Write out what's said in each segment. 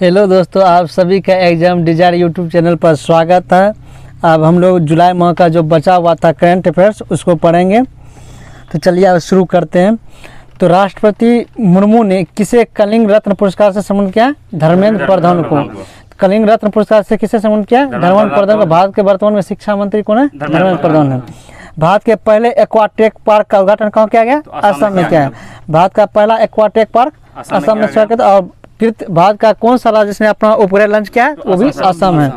Hello दोस्तों, आप सभी का एग्जाम डिजायर यूट्यूब चैनल पर स्वागत है। अब हम लोग जुलाई माह का जो बचा हुआ था करंट अफेयर्स उसको पढ़ेंगे। तो चलिए अब शुरू करते हैं। तो राष्ट्रपति मुर्मू ने किसे कलिंग रत्न पुरस्कार से सम्मानित किया? धर्मेंद्र प्रधान को। कलिंग रत्न पुरस्कार से किसे सम्मानित किया? धर्मेंद्र प्रधान को। भारत के वर्तमान में शिक्षा मंत्री कौन है? धर्मेंद्र प्रधान है। भारत के पहले एक्वाटेक पार्क का उद्घाटन कहाँ किया गया? असम में किया है। भारत का पहला एक्वाटेक पार्क असम में किया। और भारत का कौन सा राज्य ने अपना उपग्रह लॉन्च किया है? वो भी असम है।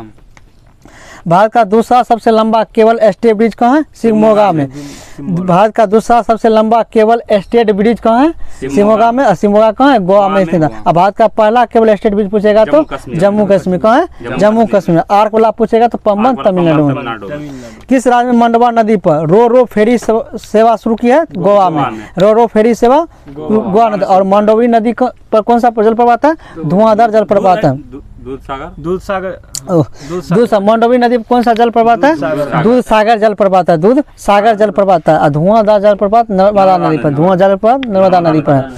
भारत का दूसरा सबसे लंबा केबल स्टेट ब्रिज कहाँ है? शिवमोगा में। भारत का दूसरा सबसे लंबा केबल स्टेट ब्रिज कहाँ है? शिवमोगा में। और शिवमोगा कहाँ है? गोवा में स्थित है। अब भारत का पहला केबल स्टेट ब्रिज पूछेगा तो जम्मू कश्मीर कहाँ है? जम्मू कश्मीर। आर्क वाला पूछेगा तो पंबन तमिलनाडु में। किस राज्य में मंडवा नदी पर रो रो फेरी सेवा शुरू की है? गोवा में। रो रो फेरी सेवा गोवा नदी। और मंडोवी नदी पर कौन सा जलप्रपात है? धुआंधार जलप्रपात है। दूध सागर मंडोवी नदी पर कौन सा जलप्रपात है? दूध सागर जलप्रपात है। दूध सागर जलप्रपात है। धुआंधार जलप्रपात नर्मदा नदी पर। धुआं जलप्रपात नर्मदा नदी पर है।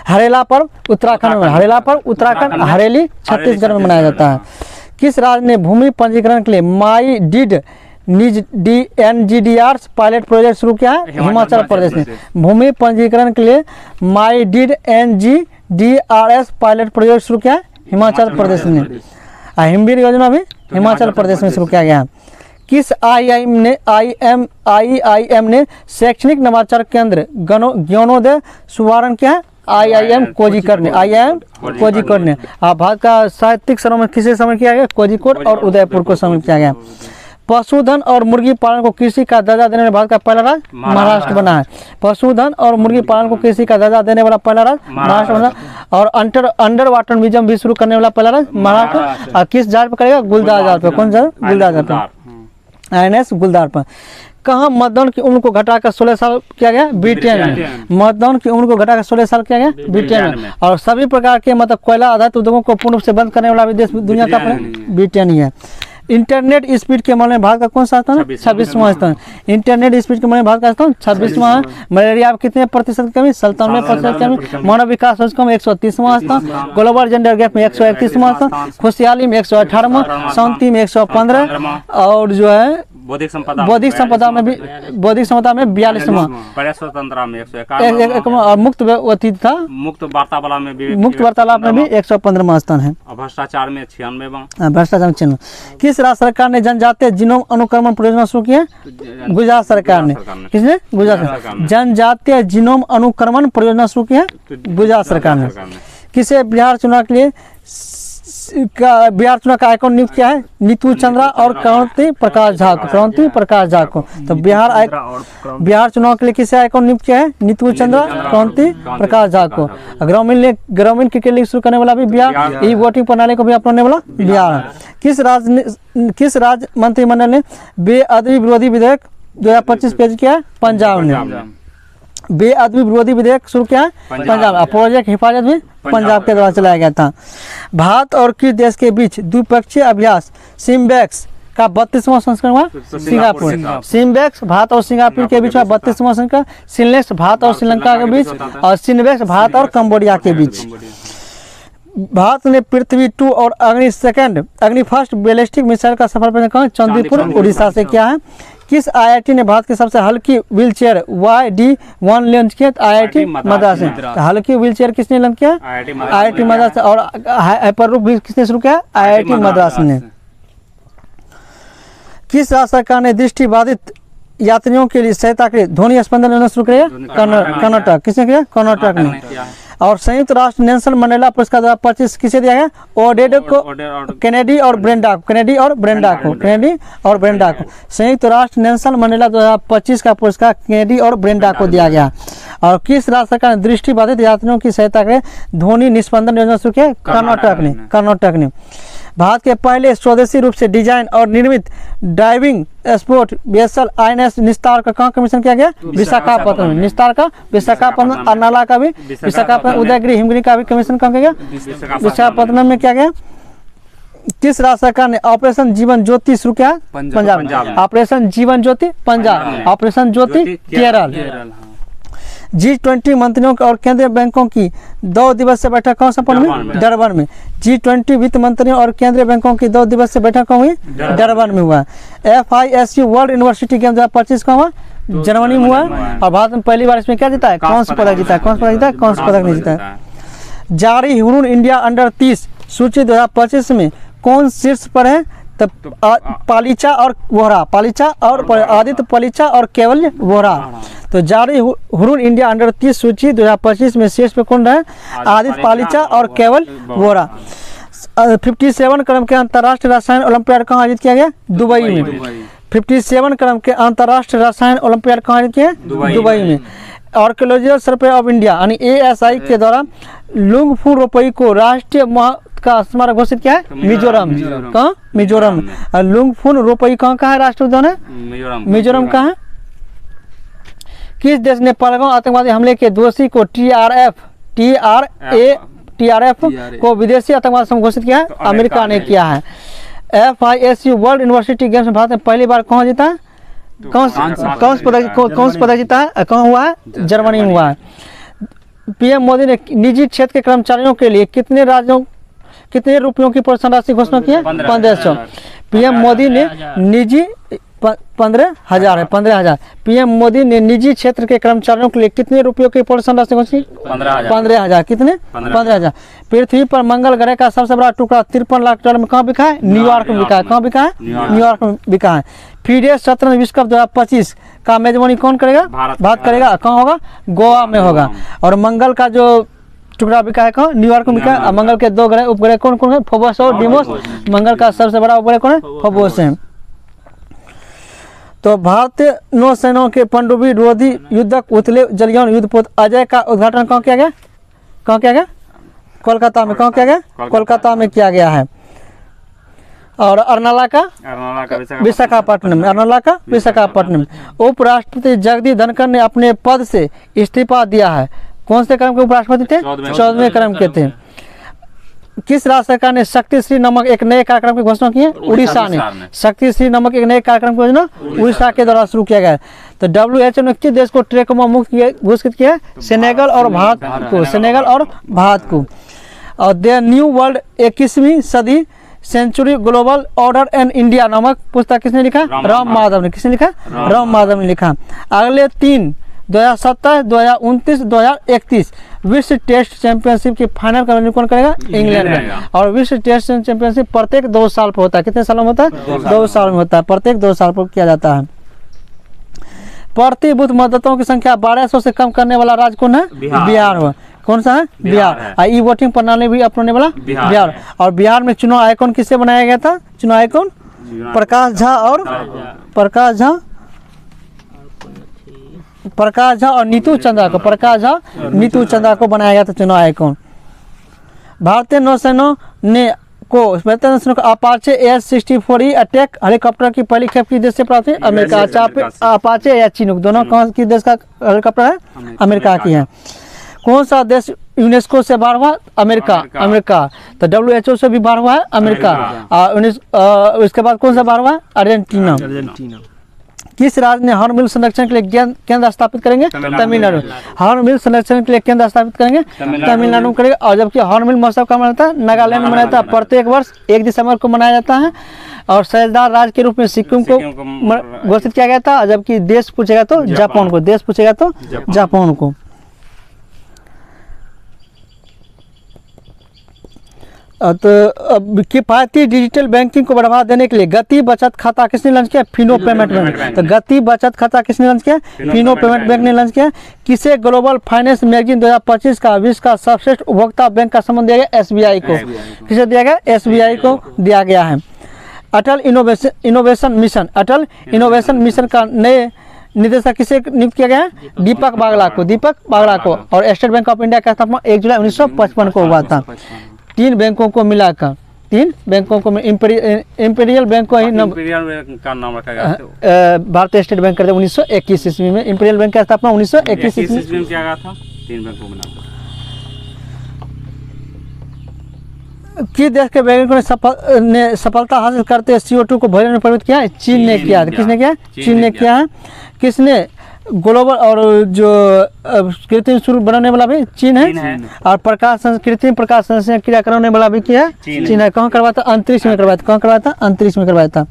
हरेला पर्व उत्तराखंड में। हरेला पर्व उत्तराखंड, हरेली छत्तीसगढ़ में मनाया जाता है। किस राज्य ने भूमि पंजीकरण के लिए माई डिड NGDR पायलट प्रोजेक्ट शुरू किया है? हिमाचल प्रदेश ने। भूमि पंजीकरण के लिए माई डिड NGDRS पायलट प्रोजेक्ट शुरू किया है? हिमाचल प्रदेश ने। हिमवीर योजना भी हिमाचल प्रदेश में शुरू किया गया। किस IIM ने शैक्षणिक नवाचार केंद्र ज्ञानोदय शुभारंभ किया है? IIM कोझिकोड ने। IIM कोझिकोड ने। भारत का साहित्यिक सरोवर किसे समर्पित किया गया? कोझिकोड और उदयपुर को समर्पित किया गया। पशुधन और मुर्गी पालन को कृषि का दर्जा देने वाला भारत का पहला राज्य महाराष्ट्र बना है। पशुधन और मुर्गी पालन को कृषि का दर्जा देने वाला पहला राज्य महाराष्ट्र बना। और अंडर वाटर म्यूजियम भी शुरू करने वाला पहला राज्य महाराष्ट्र। और किस जहाज पर करेगा? गुलदार जहाज पर। कौन जहाज? गुलदार जहाज पर। INS गुलदार पर। कहाँ मतदान की उम्र को घटाकर 16 साल किया गया? ब्रिटेन में। मतदान की उम्र को घटाकर 16 साल किया गया ब्रिटेन में। और सभी प्रकार के मतलब कोयला आधारित उद्योगों को पूर्ण रूप से बंद करने वाला देश दुनिया का ब्रिटेन ही है। इंटरनेट स्पीड के मामले में भारत का कौन सा स्थान है? 26वां स्थान। इंटरनेट स्पीड के मामले में भारत का स्थान 26वां है। मलेरिया कितने प्रतिशत की कमी? 97% कमी। मानव विकास सूचकांक में 130वां स्थान। ग्लोबल जेंडर गैप में 131वां स्थान। खुशहाली में 118वां। शांति में 115। और जो है बौद्धिक संपदा में भी 42वां। स्वतंत्रता में 151। और मुक्त व्यतीतता मुक्त वार्तालाप में भी 115वां स्थान है। भ्रष्टाचार में 96वां। भ्रष्टाचार में 96। किस राज्य सरकार ने जनजातीय जीनोम अनुक्रमण परियोजना शुरू की है? गुजरात सरकार ने। किसने? गुजरात। जनजातीय जीनोम अनुक्रमण परियोजना शुरू की है गुजरात सरकार ने। किसे बिहार चुनाव के लिए का आइकॉन नियुक्त किया है? नीतू चंद्रा और क्रांति प्रकाश झा को। तो बिहार चुनाव के लिए किसे आइकॉन नियुक्त किया है? नीतू चंद्रा, क्रांति प्रकाश झा को। ग्रामीण क्रिकेट लीग शुरू करने वाला भी बिहार। ई वोटिंग प्रणाली को भी अपनाने वाला बिहार। किस राज्य मंत्रिमंडल ने बेअदबी विरोधी विधेयक 2025 पेश किया है? पंजाब ने। बेअदबी विरोधी विधेयक शुरू किया है पंजाब। प्रोजेक्ट हिफाजत भी पंजाब के द्वारा चलाया गया था। भारत और किस देश के बीच द्विपक्षीय अभ्यास सिम्बेक्स का 32वां संस्करण हुआ? सिंगापुर। सिम्बेक्स भारत और सिंगापुर के बीच 32वां संस्करण। सिनलेक्स भारत और श्रीलंका के बीच। और सिनवेक्स भारत और कंबोडिया के बीच। भारत ने पृथ्वी 2 और अग्नि फर्स्ट बैलिस्टिक मिसाइल का सफल परीक्षण चंदीपुर उड़ीसा से किया है। किस IIT ने भारत की सबसे हल्की व्हीलचेयर YD1 लॉन्च किया? IIT मद्रास ने। हल्की व्हीलचेयर किसने लॉन्च किया? IIT मद्रास। और हाइपरलूप भी किसने शुरू किया? IIT मद्रास ने। किस राज्य सरकार ने दृष्टिबाधित यात्रियों के लिए सहायता के लिए ध्वनि स्पंदन योजना शुरू किया? कर्नाटक। किसने किया? कर्नाटक ने। और संयुक्त राष्ट्र नेल्सन मंडेला पुरस्कार 2025 किसे दिया गया? ओडेड को, केनेडी और ब्रेंडा को। संयुक्त राष्ट्र नेल्सन मंडेला 2025 का पुरस्कार केनेडी और ब्रेंडा को दिया गया। और किस राज्य सरकार ने दृष्टिबाधित यात्रियों की सहायता के ध्वनि निस्पंदन योजना शुरू किया? कर्नाटक ने। भारत के पहले स्वदेशी रूप से डिजाइन और निर्मित डाइविंग स्पोर्ट वेसल INS निस्तार का कहाँ कमीशन किया गया? विशाखापट्टनम में। निस्तार का विशाखापट्टनम। अर्नाला का भी विशाखापट्टनम। उदयगिरी हिमगिरी का भी कमीशन कहाँ किया गया? विशाखापट्टनम में किया गया। किस राज्य सरकार ने ऑपरेशन जीवन ज्योति शुरू किया? पंजाब। ऑपरेशन जीवन ज्योति पंजाब। ऑपरेशन ज्योति केरल। G20 मंत्रियों और केंद्रीय बैंकों की 2 दिवसीय बैठक कौन संपन्न हुई? डरबन में। G20 वित्त मंत्रियों और केंद्रीय बैंकों की 2 दिवसीय बैठक कहाँ हुई? डरबन में हुआ। FISU वर्ल्ड यूनिवर्सिटी गेम 2025 कहाँ हुआ? जर्मनी में हुआ। और भारत में पहली बार इसमें क्या जीता है? कांस्य पदक जीता है। कांस्य पदक जीता है, कांस्य पदक नहीं जीता है। जारी हुरून इंडिया अंडर 30 सूची 2025 में कौन शीर्ष पर है? तब पालीचा और वोहरा, पालीचा और आदित्य पालीचा और केवल वोहरा। तो जारी हुरून इंडिया अंडर 30 सूची 2025 में शीर्ष पे कौन रहे? आदित्य पालीचा और केवल वोहरा। 57 क्रम के अंतर्राष्ट्रीय रसायन ओलंपियाड कहाँ आयोजित किया गया? दुबई में। 57 क्रम के अंतर्राष्ट्रीय रसायन ओलंपियाड कहाँ आयोजित किया? दुबई में। आर्कियोलॉजिकल सर्वे ऑफ इंडिया यानी ASI के द्वारा लुंगफू रोपई को राष्ट्रीय का स्मारक घोषित किया है? मिजोरम। कहाँ? मिजोरम। और लुंगफू रोपई कहाँ है? राष्ट्रीय उद्यान है मिजोरम कहाँ है? किस देश ने पहलगाम आतंकवादी हमले के दोषी को TRF को विदेशी आतंकवादी समूह घोषित किया है? अमेरिका ने किया है। FISU वर्ल्ड यूनिवर्सिटी गेम्स में भारत ने पहली बार कहाँ जीता है? कौन सा पदक जीता है? कहाँ हुआ है? जर्मनी में हुआ है। PM मोदी ने निजी क्षेत्र के कर्मचारियों के लिए कितने रुपयों की प्रोत्साहन राशि घोषणा की है? 1500। PM मोदी ने निजी 15,000 है, 15,000। PM मोदी ने निजी क्षेत्र के कर्मचारियों के लिए कितने रुपयों की प्रोत्साहन राशि घोषित? 15,000। कितने? 15,000। पृथ्वी पर मंगल ग्रह का सबसे बड़ा टुकड़ा 53 लाख डॉलर में कहाँ बिका है? न्यूयॉर्क में बिका है। कहाँ बिका है? न्यूयॉर्क में बिका है। FIDE शतरंज विश्व कप 2025 का मेजबानी कौन करेगा? भारत करेगा। कहाँ होगा? गोवा में होगा। और मंगल का जो टुकड़ा बिका है कहाँ? न्यूयॉर्क में बिका है। मंगल के 2 ग्रह उपग्रह कौन कौन है? फोबोस और डिमोस। मंगल का सबसे बड़ा उपग्रह कौन है? फोबोस है। तो भारतीय नौसेना के पनडुब्बी विरोधी युद्धक उथले जलयान युद्धपोत अजय का उद्घाटन कहाँ किया गया? कहाँ किया गया? कोलकाता में। कहाँ किया गया? कोलकाता में किया गया है। और अर्नाला का विशाखापट्टनम। अर्नाला का विशाखापट्टनम। उपराष्ट्रपति जगदीप धनखड़ ने अपने पद से इस्तीफा दिया है। कौन से क्रम के उपराष्ट्रपति थे? 14वें क्रम के थे। किस राज्य सरकार ने शक्ति श्री नामक एक नए कार्यक्रम की घोषणा की है? उड़ीसा ने। शक्ति श्री नामक एक नए कार्यक्रम की घोषणा उड़ीसा के द्वारा शुरू किया गया है। तो WHO ने किस देश को ट्रैकोमा मुक्त घोषित किया है? सेनेगल और भारत को। सेनेगल और भारत को। और द न्यू वर्ल्ड 21वीं सदी century global order and India नामक पुस्तक किसने लिखा? राम माधव ने। किसने लिखा? राम माधव ने लिखा। अगले 3 2027, 2029, 2031 विश्व टेस्ट चैंपियनशिप की फाइनल का आयोजन कौन करेगा? इंग्लैंड में। और विश्व टेस्ट चैंपियनशिप प्रत्येक 2 साल पर होता है। कितने सालों में होता है? 2 साल में होता है। प्रत्येक 2 साल पर किया जाता है। प्रति बूथ मतदाताओं की संख्या 1200 से कम करने वाला राज्य कौन है? बिहार हुआ। कौन सा है? बिहार। ई वोटिंग प्रणाली भी अपनाने वाला बिहार। और बिहार में चुनाव आइकॉन किससे बनाया गया था? चुनाव आइकॉन प्रकाश झा और नीतू चंद्रा को बनाया गया था चुनाव आइकॉन। भारतीय नौसेना ने अपाचे AH-64E अटैक हेलीकॉप्टर की पहली खेप किस देश से प्राप्त हुई? अमेरिका। अपाचे या चिनूक दोनों कौन किस देश का हेलीकॉप्टर है? अमेरिका की है। कौन सा देश यूनेस्को से बाहर हुआ? अमेरिका। तो WHO से भी बाहर हुआ है अमेरिका। उसके बाद कौन सा बाहर हुआ है? अर्जेंटीना। किस राज्य ने हॉर्नबिल संरक्षण के लिए केंद्र स्थापित करेंगे? तमिलनाडु। हॉर्नबिल संरक्षण के लिए केंद्र स्थापित करेंगे तमिलनाडु में करेंगे। और जबकि हॉर्नबिल महोत्सव का मनाता है नागालैंड में मनाता है। प्रत्येक वर्ष 1 दिसंबर को मनाया जाता है। और साझेदार राज्य के रूप में सिक्किम को घोषित किया गया था। जबकि देश पूछेगा तो जापान को। देश पूछेगा तो जापान को। तो किफायती डिजिटल बैंकिंग को बढ़ावा देने के लिए गति बचत खाता किसने लॉन्च किया? Fino payment bank. तो गति बचत खाता किसने लॉन्च किया? फिनो पेमेंट बैंक ने लॉन्च किया। किसे ग्लोबल फाइनेंस मैगजीन 2025 का विश्व का सर्वश्रेष्ठ उपभोक्ता बैंक का सम्मान दिया गया? SBI को। किसे दिया गया? SBI को दिया गया है। अटल इनोवेशन मिशन का नए निदेशक किसे नियुक्त किया गया है? दीपक बागला को। और स्टेट बैंक ऑफ इंडिया का स्थापना 1 जुलाई 1955 को हुआ था। 3 बैंकों को मिलाकर इंपीरियल बैंक को ही का नाम रखा गया। भारतीय स्टेट बैंक करते 1921 ईस्वी में। इंपीरियल बैंक का स्थापना 1921 ईस्वी में किया गया था। 3 बैंकों को मिलाकर। किस देश के वैज्ञानिकों ने सफलता हासिल करते CO2 को भोजन में परिवर्तित किया है? चीन ने किया। किसने किया? चीन ने किया है। किसने ग्लोबल और जो कृत्रिम सूर्य बनाने वाला भी चीन चीन है है। और कृत्रिम प्रकाश संश्लेषण क्रिया कराने वाला भी क्या है? चीन है। कहाँ करवाया था? अंतरिक्ष में करवाया था। कहाँ करवाया था? अंतरिक्ष में करवाया था।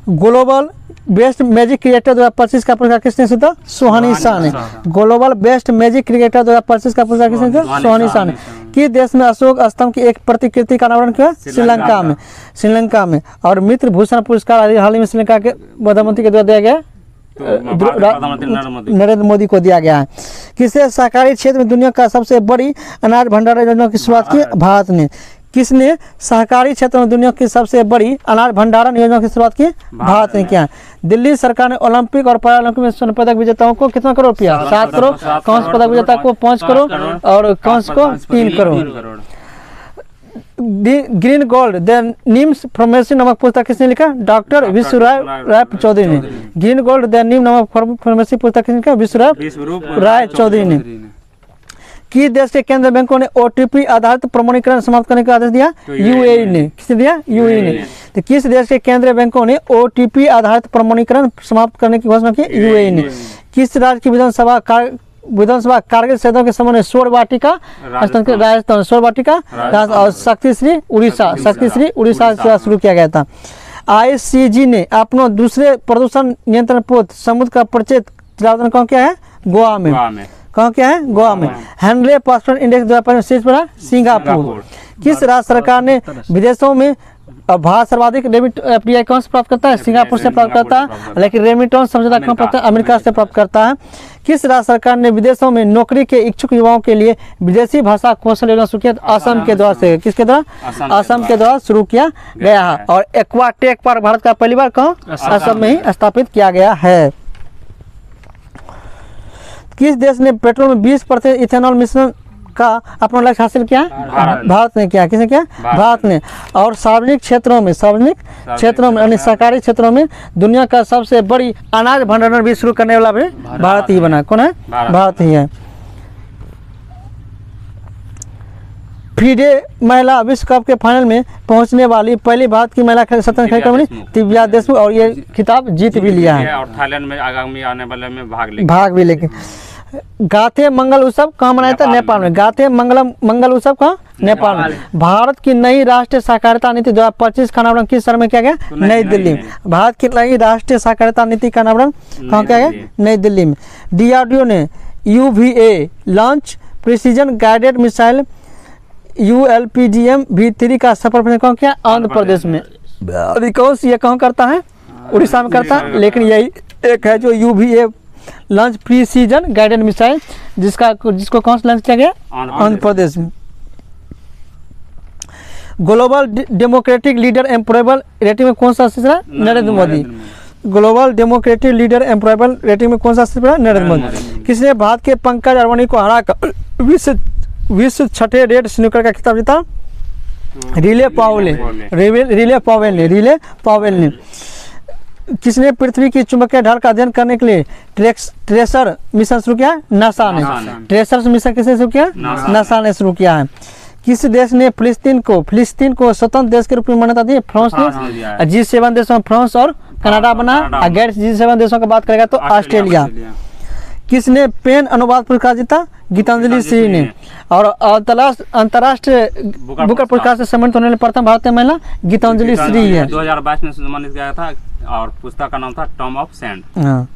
ग्लोबल बेस्ट मैजिक क्रिएटर 2025 का पुरस्कार किसने जीता? सोहानी शाह ने। ग्लोबल बेस्ट मैजिक क्रिएटर 2025 का पुरस्कार किसने जीता? सोहानी शाह ने। किस देश में अशोक स्तंभ की एक प्रतिकृति का अनावरण किया? श्रीलंका में। श्रीलंका में। और मित्र भूषण पुरस्कार हाल ही में श्रीलंका के प्रधानमंत्री के द्वारा दिया गया प्रधानमंत्री नरेंद्र मोदी को दिया गया है। किसे सहकारी क्षेत्र में दुनिया का सबसे बड़ी अनाज भंडारण योजना की शुरुआत की? भारत ने। किसने सहकारी क्षेत्र में दुनिया की सबसे बड़ी अनाज भंडारण योजना की शुरुआत की? भारत ने किया। दिल्ली सरकार ने ओलंपिक और पैरालंपिक में स्वर्ण पदक विजेताओं को कितना करोड़ रुपया? 7 करोड़। कांस्य पदक विजेता को 5 करोड़ और कांस्य को 3 crore. Green gold the names pharmacy नामक पुस्तक किसने लिखा? डॉक्टर विश्वराय चौधरी ने। ग्रीन गोल्ड द नीम नामक फॉर्मेसी पुस्तक किसने लिखा? विश्वराय चौधरी ने। किस देश के केंद्रीय बैंकों ने ओटीपी आधारित प्रमाणीकरण समाप्त करने का आदेश दिया? यूएई ने। किसने दिया? यूएई ने। तो किस देश के केंद्रीय बैंकों ने ओटीपी आधारित प्रमाणीकरण समाप्त करने की घोषणा की? यूएई ने। किस राज्य की विधानसभा कारगिल सैनिकों के समूह ने स्वर्ण वाटिका राजस्थान स्वर्ण वाटिका और शक्तिश्री उड़ीसा से शुरू किया गया था। आईसीजी ने अपना दूसरे प्रदूषण नियंत्रण पोत समुद्र का परिचय कहाँ क्या है? गोवा में। कहाँ क्या है? गोवा में। हेनरी पासपोर्ट इंडेक्स 2025 शीर्ष पर सिंगापुर। किस राज्य सरकार ने विदेशों में भारत सर्वाधिक रेमिट एफडीआई कौन से प्राप्त करता है? सिंगापुर से प्राप्त करता है। लेकिन रेमिटेंस समझौता कहाँ प्राप्त है? अमेरिका से प्राप्त करता है। किस राज्य सरकार ने विदेशों में नौकरी के इच्छुक युवाओं के लिए विदेशी भाषा कौशल योजना शुरू किया? असम के द्वारा से। किसके द्वारा? असम के द्वारा शुरू किया गया है। और एक्वाटेक पार्क भारत का पहली बार कहाँ? असम में ही स्थापित किया गया है। किस देश ने पेट्रोल में 20% इथेनॉल मिश्रण का अपना लक्ष्य हासिल किया? भारत ने किया। किसने किया? भारत ने। और सार्वजनिक क्षेत्रों में यानी सरकारी क्षेत्रों में दुनिया का सबसे बड़ी अनाज भंडारण भी शुरू करने वाला भी भारत ही बना। कौन है? भारत ही है। फीडे महिला विश्व कप के फाइनल में पहुंचने वाली पहली भारत की महिला शतरंज खिलाड़ी दिव्या देशमुख और ये खिताब जीत भी लिया है। और थाईलैंड में आगामी आने वाले में भाग भी लेके। गाथे मंगल उत्सव कहाँ मनाया था? नेपाल में। गाथे मंगल उत्सव कहाँ? नेपाल में। भारत की नई राष्ट्रीय सहकारिता नीति 2025 का अनावरण किस शहर में किया गया? नई दिल्ली में। भारत की नई राष्ट्रीय सहकारिता नीति का अनावरण कहाँ किया गया? नई दिल्ली में। डीआरडीओ ने UVA launch precision guided missile ULPGM V3 का सफल परीक्षण कहाँ किया? आंध्र प्रदेश में। अधिकांश ये कहाँ करता है? उड़ीसा में करता है। लेकिन यही एक है जो UVA launch precision guided missile जिसको कौन सा लॉन्च किया गया? आंध्र प्रदेश में। Global democratic leader employable rating में कौन सा शीर्ष है? Narendra Modi. Global democratic leader employable rating में कौन सा शीर्ष है? नरेंद्र मोदी। किसने भारत के पंकज अडवाणी को हराकर विश्व छठे रेड स्नूकर का खिताब जीता? रिले पावेल ने। किसने पृथ्वी की चुंबकीय ढाल का अध्ययन करने के लिए ट्रेसर मिशन शुरू किया? नासा ने। ट्रेसर मिशन किसने शुरू किया? नासा ने शुरू किया है। किस देश ने फिलिस्तीन को स्वतंत्र देश के रूप में मान्यता दी? फ्रांस ने। G7 देशों में फ्रांस और कनाडा बना। गैर G7 देशों की बात करेगा तो ऑस्ट्रेलिया। किसने पेन अनुवाद पुरस्कार जीता? गीतांजलि श्री ने। और अंतर्राष्ट्रीय बुकर पुरस्कार से सम्मानित होने वाली प्रथम भारतीय महिला गीतांजलि श्री है। 2022 में सम्मानित किया था और पुस्तक का नाम था टॉम ऑफ सैंड। हाँ।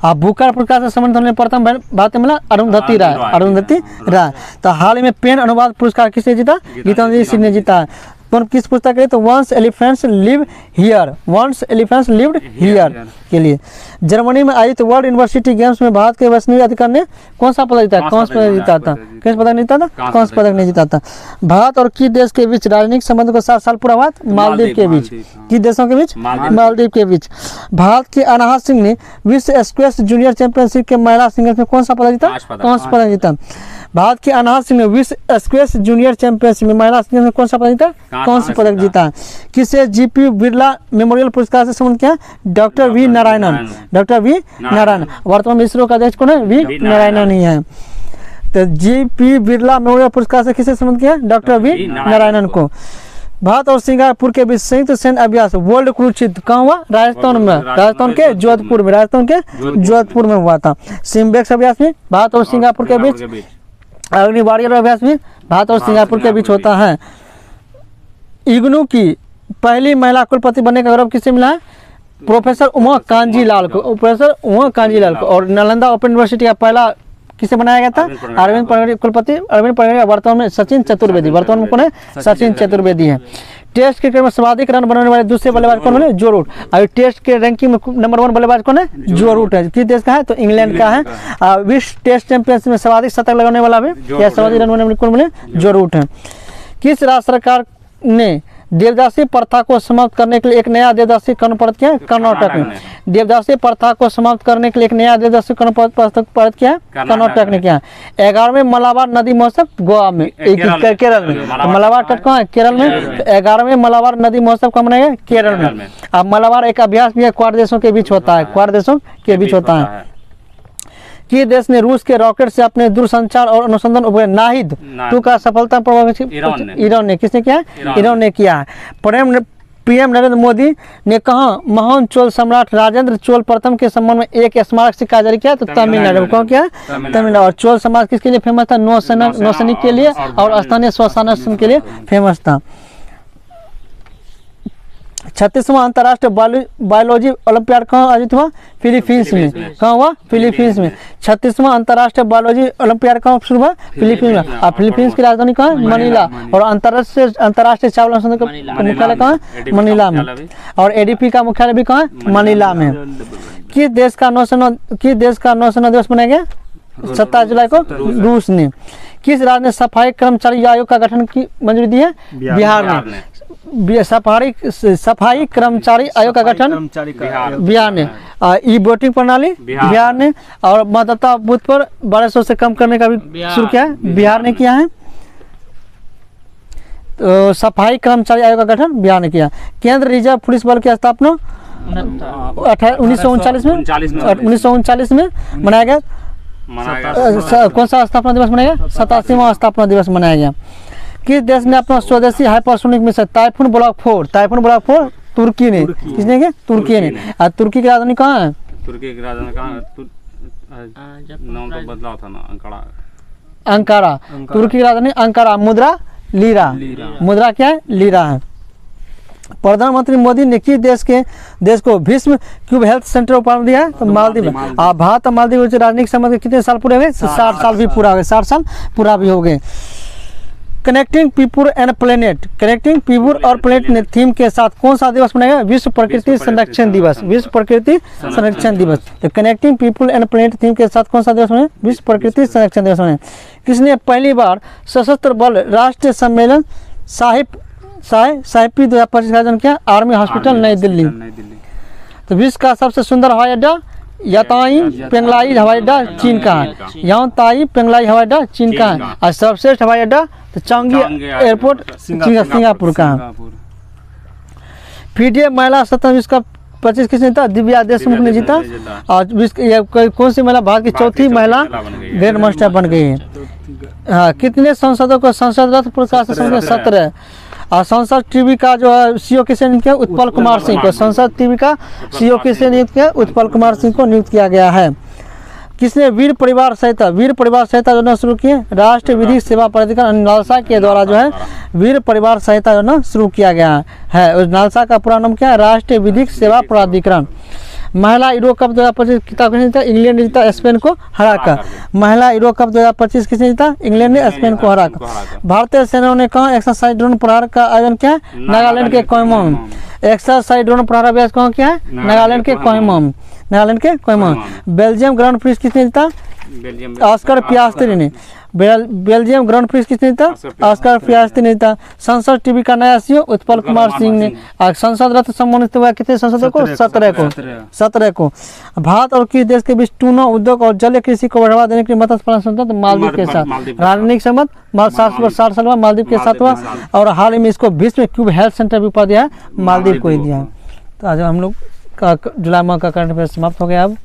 अब बुकर पुरस्कार से सम्मानित होने प्रथम भारतीय महिला अरुंधति राय। तो हाल ही में पेन अनुवाद पुरस्कार किसने जीता? गीतांजलि श्री ने जीता। किस पुस्तक के लिए? तो वंस एलिफेंट्स लिव हियर के लिए। जर्मनी में आयोजित वर्ल्ड यूनिवर्सिटी गेम्स में भारत के वैष्णवी अधिकारी ने कौन सा पदक जीता? कांस्य पदक जीता था। किस पदक नहीं जीता था? कांस्य पदक नहीं जीता था। भारत और किस देश के बीच राजनीतिक संबंध को 7 साल पूरा हुआ? मालदीव के बीच। किस देशों के बीच? मालदीव के बीच। भारत के अनाहत सिंह ने विश्व स्क्वैश जूनियर चैंपियनशिप के महिला सिंगल्स में कौन सा पदक जीता? कांस्य पदक जीता। भारत के अनाहत सिंह ने विश्व स्क्वैश जूनियर चैंपियनशिप में महिला सिंगल्स में कौन सा पदक जीता? कांस्य पदक जीता। किसे जीपी बिरला मेमोरियल पुरस्कार से सम्मानित किया? Doctor V Narayanan. वर्तमान में इसरो का अध्यक्ष कौन है? वी नारायणन ही है। तो जीपी बिरला मेमोरियल पुरस्कार से किसे सम्मानित किया? डॉक्टर वी नारायणन को। भारत और सिंगापुर के बीच संयुक्त सैन्य अभ्यास वर्ल्ड क्रूज युद्ध कहाँ हुआ? राजस्थान में, राजस्थान के जोधपुर में, राजस्थान के जोधपुर में हुआ था। सिम्बेक्स अभ्यास में भारत और सिंगापुर के बीच, अग्नि वॉरियर अभ्यास में भारत और सिंगापुर के बीच होता है। इग्नू की पहली महिला कुलपति बनने का गौरव किसे मिला है? प्रोफेसर उमा कांजी लाल को, प्रोफेसर उमा कांजी लाल को। और नालंदा ओपन यूनिवर्सिटी का पहला किसे बनाया गया था? अरविंद पनगड़ी कुलपति, अरविंद पनगड़ी। वर्तमान में सचिन चतुर्वेदी, वर्तमान में कौन है? सचिन चतुर्वेदी है। टेस्ट क्रिकेट में सर्वाधिक रन बनाने वाले दूसरे बल्लेबाज कौन है? जो रूट। और टेस्ट के रैंकिंग में नंबर 1 बल्लेबाज कौन है? जो रूट है। किस देश का है? तो इंग्लैंड का है। विश्व टेस्ट चैंपियनशिप में सर्वाधिक शतक लगाने वाला भी या सर्वाधिक रन बनाने वाले कौन बने? जो रूट है। किस राज्य सरकार ने देवदासी प्रथा को समाप्त करने के लिए एक नया देवदासी कानून पारित किया है? कर्नाटक में। देवदासी प्रथा को समाप्त करने के लिए एक नया देवदासी कानून पारित किया है? कर्नाटक ने किया। 11वें मलाबार नदी महोत्सव गोवा में, केरल में। मलाबार तट कहाँ है? केरल में। 11वें मलाबार नदी महोत्सव कहाँ मनाया? केरल में। अब मलाबार एक अभ्यास भी है, क्वाड देशों के बीच होता है, क्वाड देशों के बीच होता है। कि देश ने रूस के रॉकेट से अपने दूरसंचार और अनुसंधान उपग्रह नाहिद 2 का सफलतापूर्वक, ईरान ने। किसने किया है? ईरान ने किया है। पीएम नरेंद्र मोदी ने कहा महान चोल सम्राट राजेंद्र चोल प्रथम के सम्मान में एक स्मारक सिक्का जारी किया? तो तमिलनाडु। कौन किया? तमिलनाडु। और चोल समाज किसके लिए फेमस था? नौसैनिक के लिए और स्थानीय स्वशासन के लिए फेमस था। 36वां अंतर्राष्ट्रीय बायोलॉजी ओलंपियाड कहाँ आयोजित हुआ? फिलीपींस में। कहाँ हुआ? फिलीपींस में। 36वां अंतर्राष्ट्रीय बायोलॉजी ओलंपियाड कहाँ शुरू हुआ? फिलीपींस में। और फिलीपींस की राजधानी कहाँ है? मनीला। और अंतर्राष्ट्रीय चावल अनुसंधान का मुख्यालय कहाँ है? मनीला में। और एडीपी का मुख्यालय भी कहाँ है? मनीला में। किस देश का नौसेना दिवस मनाया गया? 27 जुलाई को रूस ने। किस राज्य ने सफाई कर्मचारी आयोग का गठन की मंजूरी दी है? बिहार ने। सफाई कर्मचारी आयोग का गठन बिहार ने। ई वोटिंग प्रणाली बिहार ने। और मतदाता बूथ पर 1200 से कम करने का भी शुरू किया है? बिहार ने किया है। तो सफाई कर्मचारी आयोग का गठन बिहार ने किया। केंद्र रिजर्व पुलिस बल की स्थापना 1939 में मनाया गया। कौन सा स्थापना दिवस मनाया गया? 87वां स्थापना दिवस मनाया गया। किस देश ने अपना स्वदेशी हाइपरसोनिक मिसाइल टाइफून ब्लॉक 4 तुर्की ने? किसने किया? तुर्की ने। और तुर्की की राजधानी कहाँ है? तुर्की की राजधानी कहाँ है? नाम तो बदला था ना, अंकारा। तुर्की की राजधानी अंकारा। मुद्रा लीरा। मुद्रा क्या है? लीरा है। प्रधानमंत्री मोदी ने किस देश को विश्व क्यूब हेल्थ सेंटर उपहार दिया है? तो मालदीव। भारत और मालदीव राजनीतिक संबंध के कितने साल पूरे हुए? 60 साल भी पूरा हो गए, 60 साल पूरा भी हो गए। Connecting people and planet, connecting people और प्लेनेट ने थीम के साथ कौन सा दिवस मनाया? विश्व प्रकृति संरक्षण दिवस। विश्व प्रकृति संरक्षण दिवस। तो connecting people and planet theme के साथ कौन सा दिवस मनाया? विश्व प्रकृति संरक्षण दिवस मनाया। किसने पहली बार सशस्त्र बल राष्ट्रीय सम्मेलन साहिबी 2025 का आयोजन किया? आर्मी हॉस्पिटल नई दिल्ली। तो विश्व का सबसे सुंदर हवाई अड्डा याताई पेंगलाई हवाई अड्डा चीन का है। याताई पेंगलाई हवाई अड्डा चीन का है। और सर्वश्रेष्ठ हवाई अड्डा तो चांगी एयरपोर्ट सिंगापुर का है। फीडे महिला शतरंज विश्व कप 25 किसने जीता? दिव्या देशमुख ने जीता। और कौन सी महिला भारत की चौथी महिला ग्रैंड मास्टर बन गई है? हाँ। कितने सांसदों को संसद रत्न पुरस्कार से 17। और संसद टीवी का जो है सीईओ किसे नियुक्त किया? उत्पल कुमार सिंह को। संसद टीवी का सीईओ किसे नियुक्त किया? उत्पल कुमार सिंह को नियुक्त किया गया है। किसने वीर परिवार सहायता योजना शुरू की है? राष्ट्रीय विधिक सेवा प्राधिकरण नालसा के द्वारा जो है वीर परिवार सहायता योजना शुरू किया गया है। उस नालसा का पूरा नाम क्या है? राष्ट्रीय विधिक सेवा प्राधिकरण। महिला यूरो कप 2025 खिताब किसने जीता? इंग्लैंड ने जीता स्पेन को हराकर। महिला यूरो कप 2025 किसने जीता? इंग्लैंड ने स्पेन को हराकर। भारतीय सेना ने कहा एक्सरसाइज ड्रोन प्रहार का आयोजन किया है? नागालैंड के कोहिमा में। एक्सरसाइज ड्रोन प्रहार अभ्यास कहाँ किया है? नागालैंड के कोहिमा में। बेल्जियम ग्रांड प्रिक्स किसने जीता? ऑस्कर पियास्त्री ने। बेल्जियम ग्रांड प्रिक्स किसने जीता? ऑस्कर पियास्त्री ने जीता। संसद टीवी का नया सीईओ उत्पल कुमार सिंह ने। और संसद रत्न सम्मानित हुआ कितने सांसदों को? 17 को। भारत और किस देश के बीच टूना उद्योग और जलीय कृषि को बढ़ावा देने के लिए मत्स्य पालन संबंध? मालदीव के साथ। राजनीतिक संबंध 60 साल बाद मालदीव के साथ हुआ। और हाल ही में इसको विश्व क्यूब हेल्थ सेंटर भी उपहार दिया है, मालदीव को ही दिया है। तो आज हम लोग का जुलाई माह का करंट अफेयर समाप्त हो गया। अब